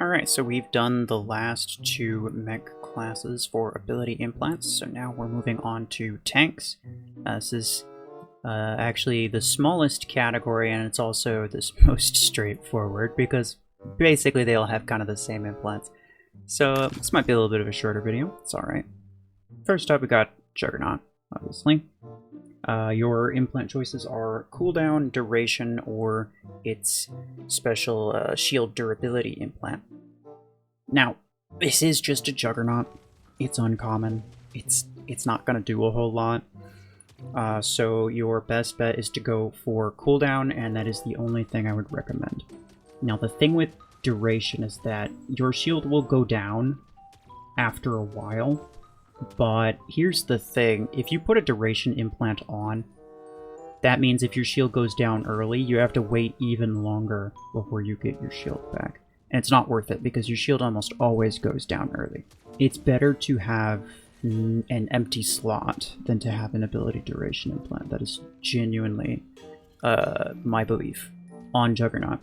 Alright, so we've done the last two mech classes for ability implants, so now we're moving on to tanks. This is actually the smallest category, and it's also the most straightforward, because basically they all have kind of the same implants. So this might be a little bit of a shorter video, it's alright. First up we got Juggernaut, obviously. Your implant choices are cooldown, duration, or its special shield durability implant. Now, this is just a Juggernaut. It's uncommon. It's not going to do a whole lot. So your best bet is to go for cooldown, and that is the only thing I would recommend. Now, the thing with duration is that your shield will go down after a while. But here's the thing, if you put a duration implant on, that means if your shield goes down early, you have to wait even longer before you get your shield back. And it's not worth it, because your shield almost always goes down early. It's better to have an empty slot than to have an ability duration implant. That is genuinely my belief on Juggernaut.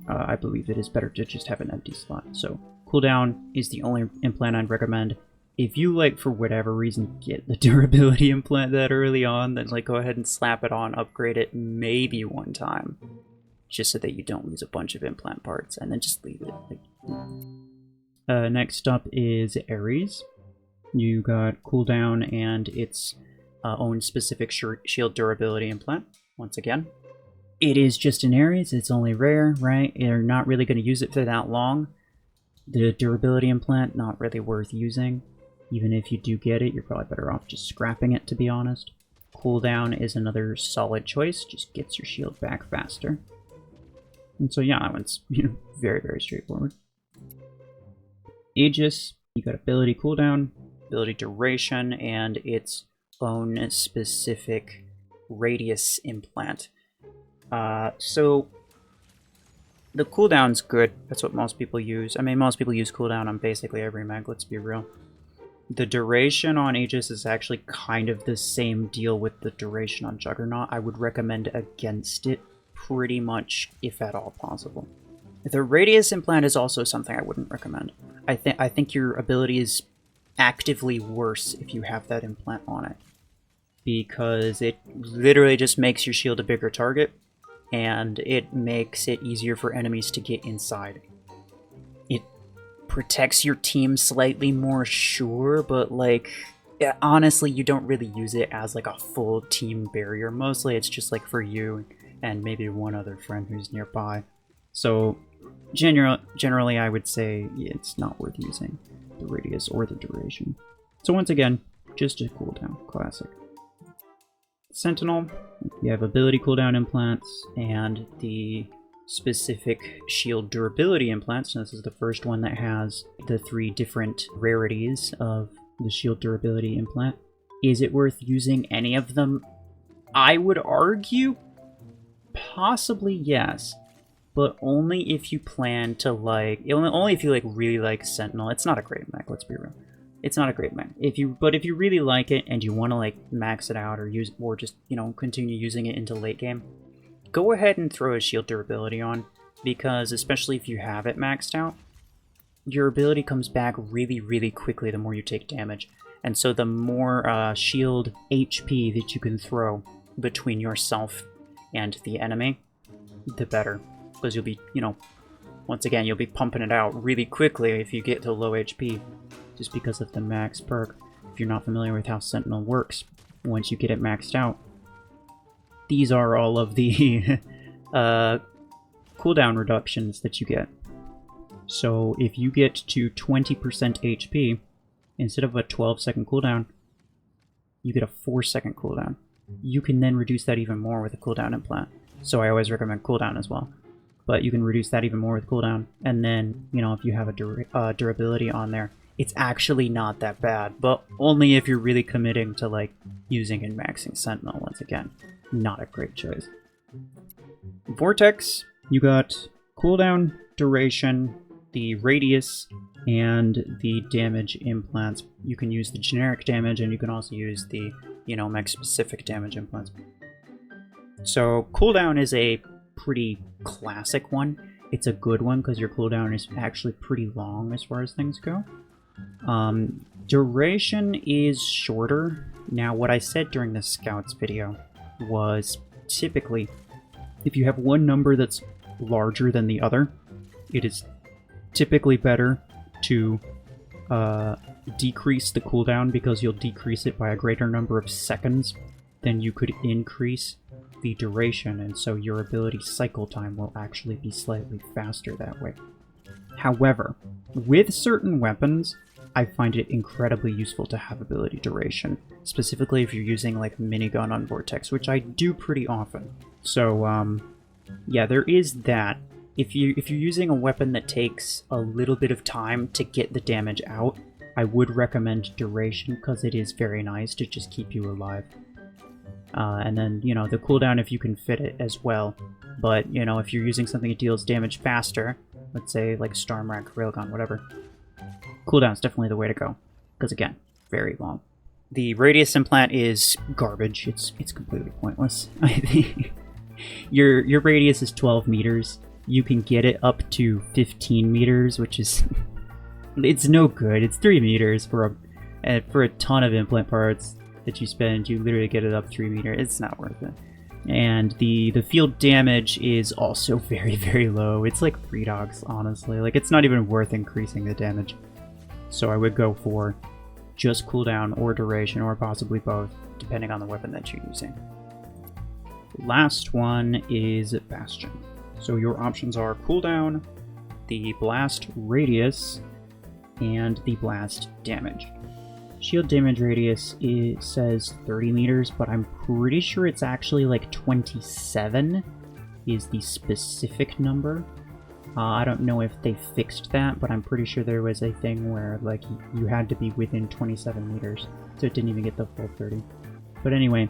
I believe it is better to just have an empty slot. So cooldown is the only implant I'd recommend. If you, like, for whatever reason, get the durability implant that early on, then, like, go ahead and slap it on, upgrade it maybe one time, just so that you don't lose a bunch of implant parts, and then just leave it. Next up is Ares. You got cooldown and its own specific shield durability implant, once again. It is just an Ares, it's only rare, right? You're not really going to use it for that long. The durability implant, not really worth using. Even if you do get it, you're probably better off just scrapping it, to be honest. Cooldown is another solid choice, just gets your shield back faster. And so yeah, that one's, very, very straightforward. Aegis, you got ability cooldown, ability duration, and its own specific radius implant. So the cooldown's good, that's what most people use. I mean, most people use cooldown on basically every mech, let's be real. The duration on Aegis is actually kind of the same deal with the duration on Juggernaut. I would recommend against it pretty much, if at all possible. The radius implant is also something I wouldn't recommend. I think your ability is actively worse if you have that implant on it, because it literally just makes your shield a bigger target, and it makes it easier for enemies to get inside. It protects your team slightly more, sure, but, like, yeah, honestly, you don't really use it as, like, a full team barrier. Mostly it's just, like, for you and maybe one other friend who's nearby. So generally I would say it's not worth using the radius or the duration. So once again, just a cooldown, classic. Sentinel, you have ability cooldown implants and the specific shield durability implants. This is the first one that has the 3 different rarities of the shield durability implant. Is it worth using any of them? I would argue possibly yes, but only if you plan to, like, only if you, like, really like Sentinel. It's not a great mech, let's be real. It's not a great mech. But if you really like it and you want to, like, max it out or use, or just, continue using it into late game, go ahead and throw a shield durability on, because especially if you have it maxed out, your ability comes back really, really quickly the more you take damage. And so the more shield HP that you can throw between yourself and the enemy, the better. Because you'll be, once again, you'll be pumping it out really quickly if you get to low HP, just because of the max perk. If you're not familiar with how Sentinel works, once you get it maxed out, these are all of the cooldown reductions that you get. So if you get to 20% HP, instead of a 12-second cooldown, you get a 4-second cooldown. You can then reduce that even more with a cooldown implant. So I always recommend cooldown as well. But you can reduce that even more with cooldown. And then, if you have a durability on there, it's actually not that bad. But only if you're really committing to, like, using and maxing Sentinel once again. Not a great choice. Vortex, you got cooldown, duration, the radius, and the damage implants. You can use the generic damage, and you can also use the, mech-specific damage implants. So cooldown is a pretty classic one. it's a good one because your cooldown is actually pretty long as far as things go. Duration is shorter. Now, what I said during the Scouts video was typically, if you have one number that's larger than the other, it is typically better to decrease the cooldown because you'll decrease it by a greater number of seconds than you could increase the duration, and so your ability cycle time will actually be slightly faster that way. However, with certain weapons, I find it incredibly useful to have ability duration, specifically if you're using like minigun on Vortex, which I do pretty often. So yeah, there is that. If you're using a weapon that takes a little bit of time to get the damage out, I would recommend duration because it is very nice to just keep you alive. And then, you know, the cooldown if you can fit it as well. But, you know, if you're using something that deals damage faster, let's say like Stormrack, Railgun, whatever, cooldown's definitely the way to go. Because again, very long. The radius implant is garbage. It's completely pointless. I think your radius is 12 meters. You can get it up to 15 meters, which is it's no good. It's 3 meters for a ton of implant parts that you spend. You literally get it up 3 meters. It's not worth it. And the field damage is also very, very low. It's like Redox, honestly. Like, it's not even worth increasing the damage. So I would go for just cooldown or duration, or possibly both, depending on the weapon that you're using. Last one is Bastion. So your options are cooldown, the blast radius, and the blast damage. Shield damage radius, it says 30 meters, but I'm pretty sure it's actually like 27 is the specific number. I don't know if they fixed that, but I'm pretty sure there was a thing where like you had to be within 27 meters, so it didn't even get the full 30. But anyway,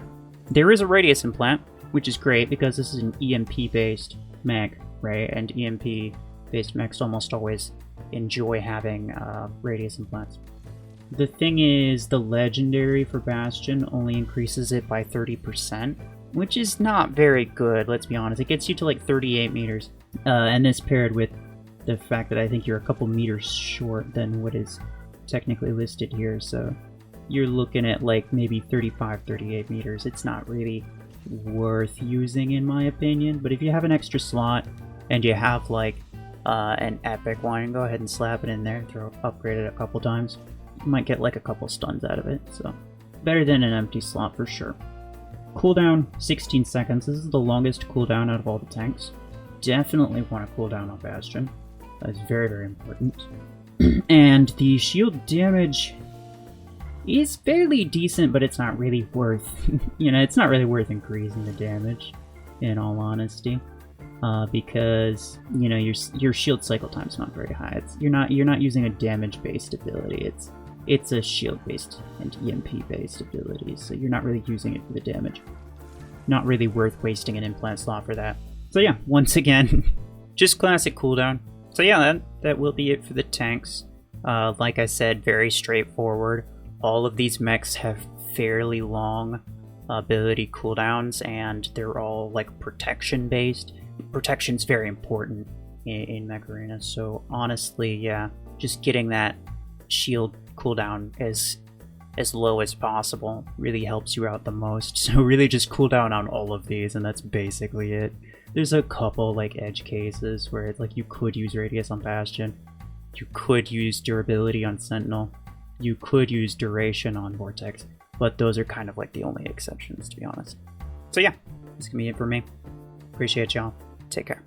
there is a radius implant, which is great because this is an EMP-based mech, right? And EMP-based mechs almost always enjoy having radius implants. The thing is, the legendary for Bastion only increases it by 30%, which is not very good, let's be honest. It gets you to like 38 meters. And this paired with the fact that I think you're a couple meters short than what is technically listed here, so you're looking at like maybe 35, 38 meters. It's not really worth using in my opinion, but if you have an extra slot and you have like an epic one, go ahead and slap it in there, upgrade it a couple times. You might get like a couple stuns out of it, so better than an empty slot for sure. Cooldown 16 seconds. This is the longest cooldown out of all the tanks. Definitely want to cooldown on Bastion. That is very, very important. And the shield damage is fairly decent, but it's not really worth, you know, it's not really worth increasing the damage, in all honesty, because you know your shield cycle time's not very high. You're not using a damage-based ability. It's a shield-based and EMP-based ability, so you're not really using it for the damage. Not really worth wasting an implant slot for that. So yeah, once again, just classic cooldown. So yeah, that will be it for the tanks. Like I said, very straightforward. All of these mechs have fairly long ability cooldowns, and they're all like protection based. Protection's very important in Mech Arena, so honestly, yeah, just getting that shield cooldown as low as possible really helps you out the most. So really just cooldown on all of these, and that's basically it. There's a couple like edge cases where it's like you could use radius on Bastion, you could use durability on Sentinel, you could use duration on Vortex, but those are kind of like the only exceptions, to be honest. So yeah, this can be it for me. Appreciate y'all. Take care.